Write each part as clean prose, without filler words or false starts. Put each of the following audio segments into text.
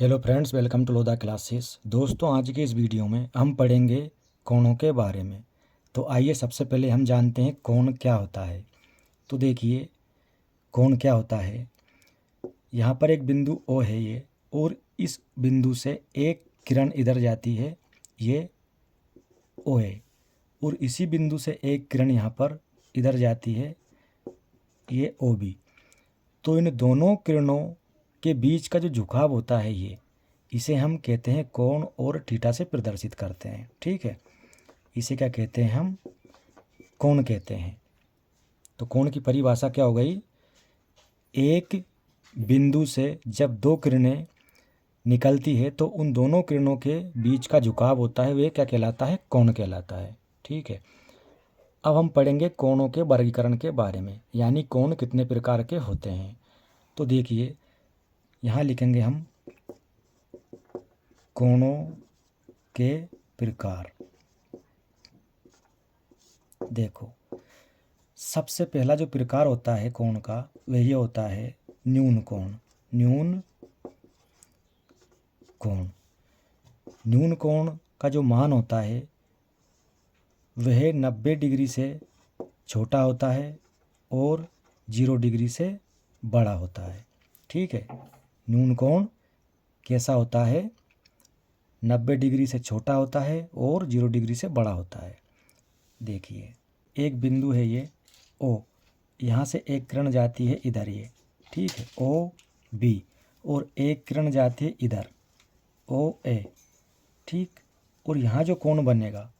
Hello friends, welcome to Lodha classes. दोस्तों, आज के इस वीडियो में हम पढ़ेंगे कोणों के बारे में। तो आइए सबसे पहले हम जानते हैं कोण क्या होता है। तो देखिए, कोण क्या होता है। यहाँ पर एक बिंदु O है ये, और इस बिंदु से एक किरण इधर जाती है, ये O है। और इसी बिंदु से एक किरण यहाँ पर इधर जाती है, ये OB। तो इन दोनों किरणों के बीच का जो झुकाव होता है ये, इसे हम कहते हैं कोण, और थीटा से प्रदर्शित करते हैं। ठीक है, इसे क्या कहते हैं? हम कोण कहते हैं। तो कोण की परिभाषा क्या हो गई? एक बिंदु से जब दो किरणें निकलती है तो उन दोनों किरणों के बीच का झुकाव होता है, वे क्या कहलाता है? कोण कहलाता है। ठीक है, अब हम पढ़ेंगे कोणों के वर्गीकरण के बारे में, यानी कोण कितने प्रकार के होते हैं। तो देखिए, यहाँ लिखेंगे हम कोणों के प्रकार। देखो, सबसे पहला जो प्रकार होता है कोण का, वह ये होता है न्यून कोण। न्यून कोण। न्यून कोण का जो मान होता है वह 90 डिग्री से छोटा होता है और 0 डिग्री से बड़ा होता है। ठीक है, न्यून कोण कैसा होता है? 90 डिग्री से छोटा होता है और 0 डिग्री से बड़ा होता है। देखिए, एक बिंदु है ये O, यहाँ से एक किरण जाती है इधर ये, ठीक है, OB, और एक किरण जाती है इधर OA। ठीक, और यहाँ जो कोण बनेगा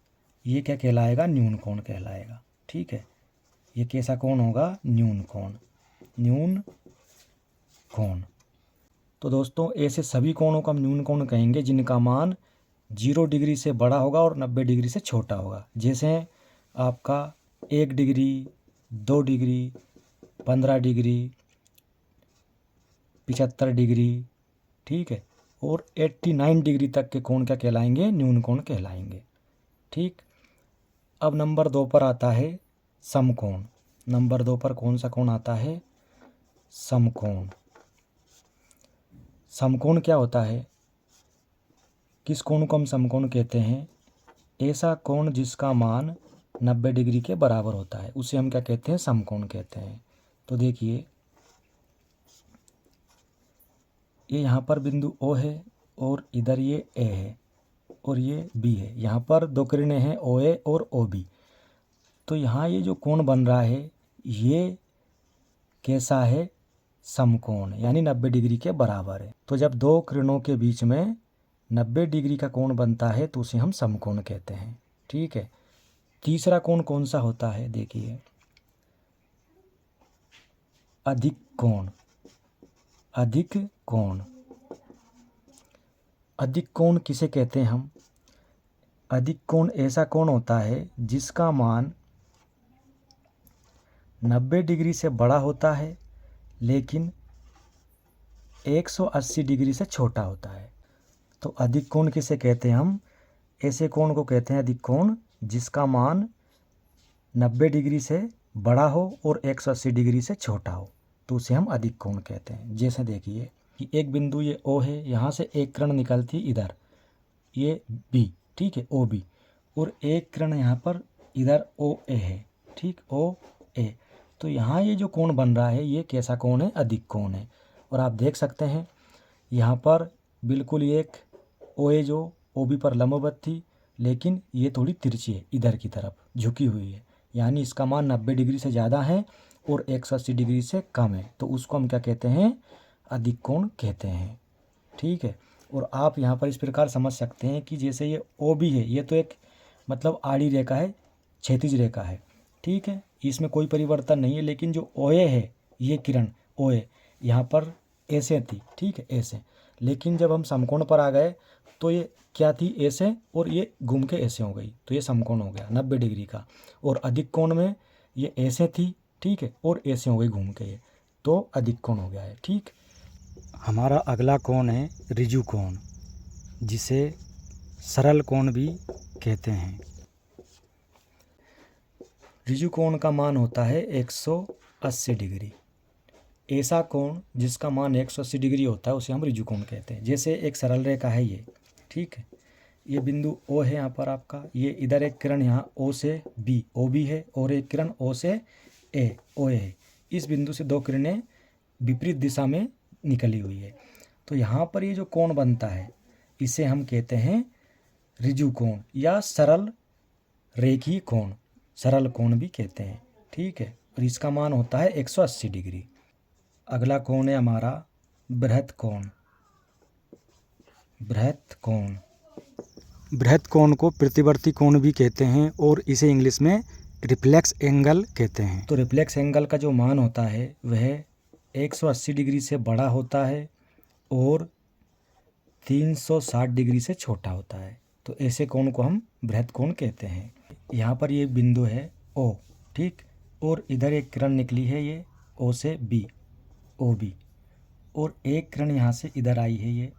ये क्या कहलाएगा? न्यून कोण कहलाएगा। ठीक है, ये कैसा कोण होगा? न्यून कोण। न्यून कोण। तो दोस्तों, ऐसे सभी कोणों को हम न्यून कोण कहेंगे जिनका मान 0 डिग्री से बड़ा होगा और 90 डिग्री से छोटा होगा। जैसे आपका 1 डिग्री, 2 डिग्री, 15 डिग्री, 75 डिग्री, ठीक है, और 89 डिग्री तक के कोण क्या कहलाएंगे? न्यून कोण कहलाएंगे। ठीक, अब नंबर 2 पर आता है समकोण। नंबर 2 पर कौन सा कोण आता है? समकोण। समकोण क्या होता है? किस कोण को हम समकोण कहते हैं? ऐसा कोण जिसका मान 90 डिग्री के बराबर होता है, उसे हम क्या कहते हैं? समकोण कहते हैं। तो देखिए, ये यहाँ पर बिंदु O है और इधर ये A है और ये B है। यहाँ पर दो किरणें हैं OA और OB। तो यहाँ ये जो कोण बन रहा है ये कैसा है? समकोण, यानी 90 डिग्री के बराबर है। तो जब दो किरणों के बीच में 90 डिग्री का कोण बनता है तो उसे हम समकोण कहते हैं। ठीक है, तीसरा कोण कौन सा होता है? देखिए, अधिक कोण। अधिक कोण। अधिक कोण किसे कहते हैं हम? अधिक कोण ऐसा कोण होता है जिसका मान 90 डिग्री से बड़ा होता है लेकिन 180 डिग्री से छोटा होता है। तो अधिक कोण किसे कहते हैं हम? ऐसे कोण को कहते हैं अधिक कोण जिसका मान 90 डिग्री से बड़ा हो और 180 डिग्री से छोटा हो, तो उसे हम अधिक कोण कहते हैं। जैसे देखिए कि एक बिंदु ये O है, यहाँ से एक किरण निकलती इधर, ये B, ठीक है, OB, और एक किरण यहाँ पर इधर OA है, ठीक, OA। तो यहाँ ये जो कोण बन रहा है ये कैसा कोण है? अधिक कोण है। और आप देख सकते हैं यहाँ पर बिल्कुल एक OA जो OB पर लंबवत थी, लेकिन ये थोड़ी तिरछी है, इधर की तरफ झुकी हुई है, यानी इसका मान 90 डिग्री से ज़्यादा है और 180 डिग्री से कम है, तो उसको हम क्या कहते हैं? अधिक कोण कहते हैं। ठीक है, और आप यहाँ पर इस प्रकार समझ सकते हैं कि जैसे ये OB है, ये तो एक मतलब आड़ी रेखा है, क्षैतिज रेखा है, ठीक है, इसमें कोई परिवर्तन नहीं है। लेकिन जो OA है, ये किरण OA यहाँ पर ऐसे थी, ठीक है, ऐसे, लेकिन जब हम समकोण पर आ गए तो ये क्या थी? ऐसे, और ये घूम के ऐसे हो गई, तो ये समकोण हो गया 90 डिग्री का। और अधिक कोण में ये ऐसे थी, ठीक है, और ऐसे हो गई घूम के, ये तो अधिक कोण हो गया है। ठीक, हमारा अगला कोण है ऋजु कोण, जिसे सरल कोण भी कहते हैं। ऋजु कोण का मान होता है 180 डिग्री। ऐसा कोण जिसका मान 180 डिग्री होता है उसे हम ऋजु कोण कहते हैं। जैसे एक सरल रेखा है ये, ठीक है, ये बिंदु O है यहाँ पर आपका, ये इधर एक किरण यहाँ O से B OB है और एक किरण O से A OA है। इस बिंदु से दो किरणें विपरीत दिशा में निकली हुई है। तो यहाँ पर ये जो कोण बनता है इसे हम कहते हैं ऋजु कोण या सरल रेखीय कोण, सरल कोण भी कहते हैं, ठीक है। और इसका मान होता है 180 डिग्री। अगला कोण है हमारा बृहत कोण। बृहत कोण, बृहत कोण को प्रतिवर्ती कोण भी कहते हैं और इसे इंग्लिश में रिफ्लेक्स एंगल कहते हैं। तो रिफ्लेक्स एंगल का जो मान होता है वह 180 डिग्री से बड़ा होता है और 360 डिग्री से छोटा होता है। तो ऐसे कोण को हम बृहत कोण कहते हैं। यहाँ पर ये बिंदु है O, ठीक, और इधर एक किरण निकली है ये O से B OB, और एक किरण यहाँ से इधर आई है ये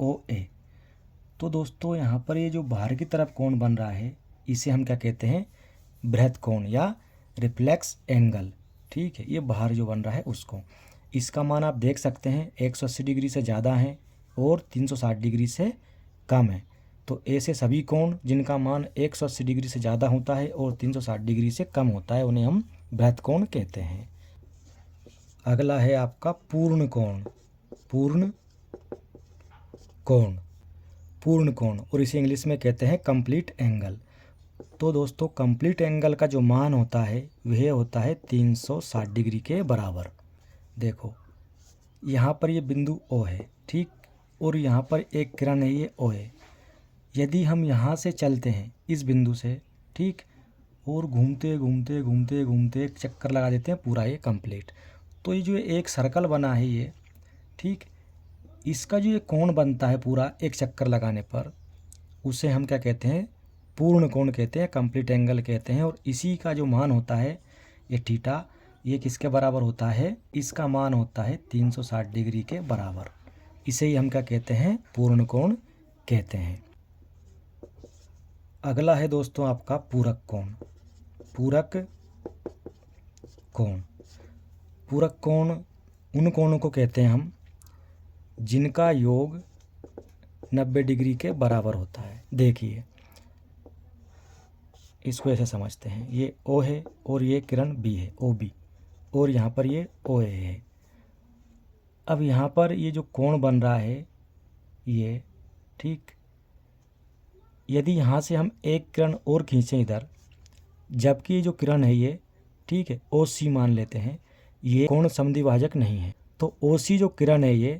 OA। तो दोस्तों यहाँ पर ये जो बाहर की तरफ कोण बन रहा है इसे हम क्या कहते हैं, बृहत कोण या रिफ्लेक्स एंगल, ठीक है। ये बाहर जो बन रहा है उसको, इसका मान आप देख सकते हैं 180 डिग्री से ज़्यादा है और 360 डिग्री से कम है। तो ऐसे सभी कोण जिनका मान 180 डिग्री से ज़्यादा होता है और 360 डिग्री से कम होता है उन्हें हम बृहत कोण कहते हैं। अगला है आपका पूर्ण कोण। पूर्ण कोण, पूर्ण कोण, और इसे इंग्लिश में कहते हैं कंप्लीट एंगल। तो दोस्तों कंप्लीट एंगल का जो मान होता है वह होता है 360 डिग्री के बराबर। देखो यहाँ पर ये बिंदु O है, ठीक, और यहाँ पर एक किरण है ये OA। यदि हम यहाँ से चलते हैं इस बिंदु से, ठीक, और घूमते घूमते घूमते घूमते एक चक्कर लगा देते हैं पूरा ये कंप्लीट, तो ये जो एक सर्कल बना है ये, ठीक, इसका जो ये कोण बनता है पूरा एक चक्कर लगाने पर उसे हम क्या कहते हैं, पूर्ण कोण कहते हैं, कंप्लीट एंगल कहते हैं। और इसी का जो मान होता है ये थीटा, ये किसके बराबर होता है, इसका मान होता है 360 डिग्री के बराबर। इसे ही हम क्या कहते हैं, पूर्ण कोण कहते हैं। अगला है दोस्तों आपका पूरक कोण। पूरक कोण, पूरक कोण उन कोणों को कहते हैं हम जिनका योग 90 डिग्री के बराबर होता है। देखिए इसको ऐसे समझते हैं, ये O है और ये किरण B है OB, और यहाँ पर ये OA है। अब यहाँ पर ये जो कोण बन रहा है ये, ठीक, यदि यहाँ से हम एक किरण और खींचें इधर, जबकि ये जो किरण है ये, ठीक है, OC मान लेते हैं, ये कोण समद्विभाजक नहीं है। तो OC जो किरण है ये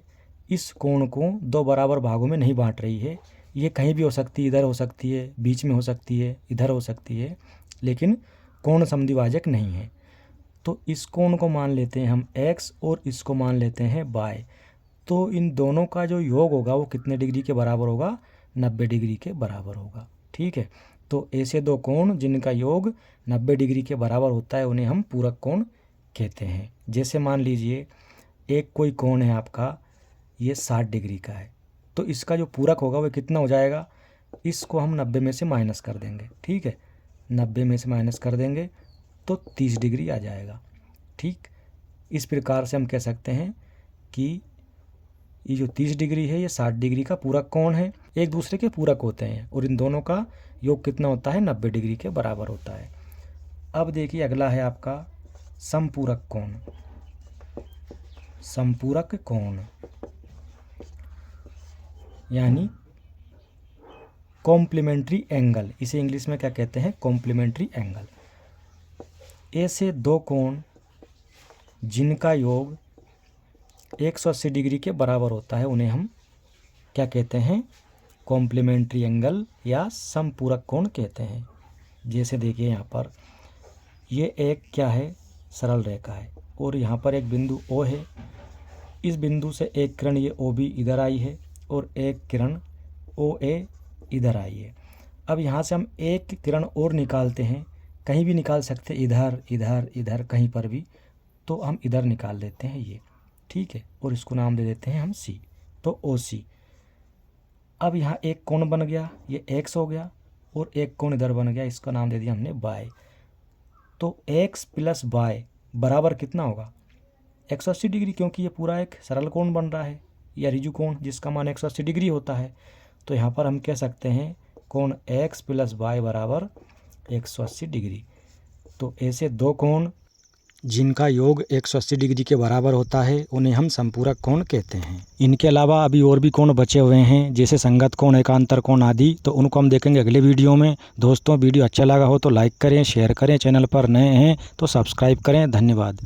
इस कोण को दो बराबर भागों में नहीं बांट रही है। ये कहीं भी हो सकती है, इधर हो सकती है, बीच में हो सकती है, इधर हो सकती है, लेकिन कोण समद्विभाजक नहीं है। तो इस कोण को मान लेते हैं हम x और इसको मान लेते हैं y। तो इन दोनों का जो योग होगा वो कितने डिग्री के बराबर होगा, 90 डिग्री के बराबर होगा, ठीक है। तो ऐसे दो कोण जिनका योग 90 डिग्री के बराबर होता है उन्हें हम पूरक कोण कहते हैं। जैसे मान लीजिए एक कोई कोण है आपका, ये 60 डिग्री का है, तो इसका जो पूरक होगा वह कितना हो जाएगा, इसको हम 90 में से माइनस कर देंगे, ठीक है, 90 में से माइनस कर देंगे तो 30 डिग्री आ जाएगा, ठीक। इस प्रकार से हम कह सकते हैं कि ये जो 30 डिग्री है ये 60 डिग्री का पूरक कोण है, एक दूसरे के पूरक होते हैं और इन दोनों का योग कितना होता है, 90 डिग्री के बराबर होता है। अब देखिए अगला है आपका समपूरक कोण। समपूरक कोण यानी कॉम्प्लीमेंट्री एंगल, इसे इंग्लिश में क्या कहते हैं, कॉम्प्लीमेंट्री एंगल। ऐसे दो कोण जिनका योग 180 डिग्री के बराबर होता है उन्हें हम क्या कहते हैं, कॉम्प्लीमेंट्री एंगल या समपूरक कोण कहते हैं। जैसे देखिए यहाँ पर ये एक क्या है, सरल रेखा है और यहाँ पर एक बिंदु O है। इस बिंदु से एक किरण ये OB इधर आई है और एक किरण OA इधर आई है। अब यहाँ से हम एक किरण और निकालते हैं, कहीं भी निकाल सकते हैं, इधर इधर इधर कहीं पर भी, तो हम इधर निकाल देते हैं ये, ठीक है, और इसको नाम दे देते हैं हम C, तो OC। अब यहाँ एक कोण बन गया, ये X हो गया, और एक कोण इधर बन गया, इसका नाम दे दिया हमने Y। तो X प्लस Y बराबर कितना होगा, 180 डिग्री, क्योंकि ये पूरा एक सरल कोण बन रहा है या ऋजु कोण जिसका मान 180 डिग्री होता है। तो यहाँ पर हम कह सकते हैं कोण x प्लस y बराबर 180 डिग्री। तो ऐसे दो कोण जिनका योग 180 डिग्री के बराबर होता है उन्हें हम संपूरक कोण कहते हैं। इनके अलावा अभी और भी कोण बचे हुए हैं, जैसे संगत कोण, एकांतर कोण आदि, तो उनको हम देखेंगे अगले वीडियो में। दोस्तों वीडियो अच्छा लगा हो तो लाइक करें, शेयर करें, चैनल पर नए हैं तो सब्सक्राइब करें। धन्यवाद।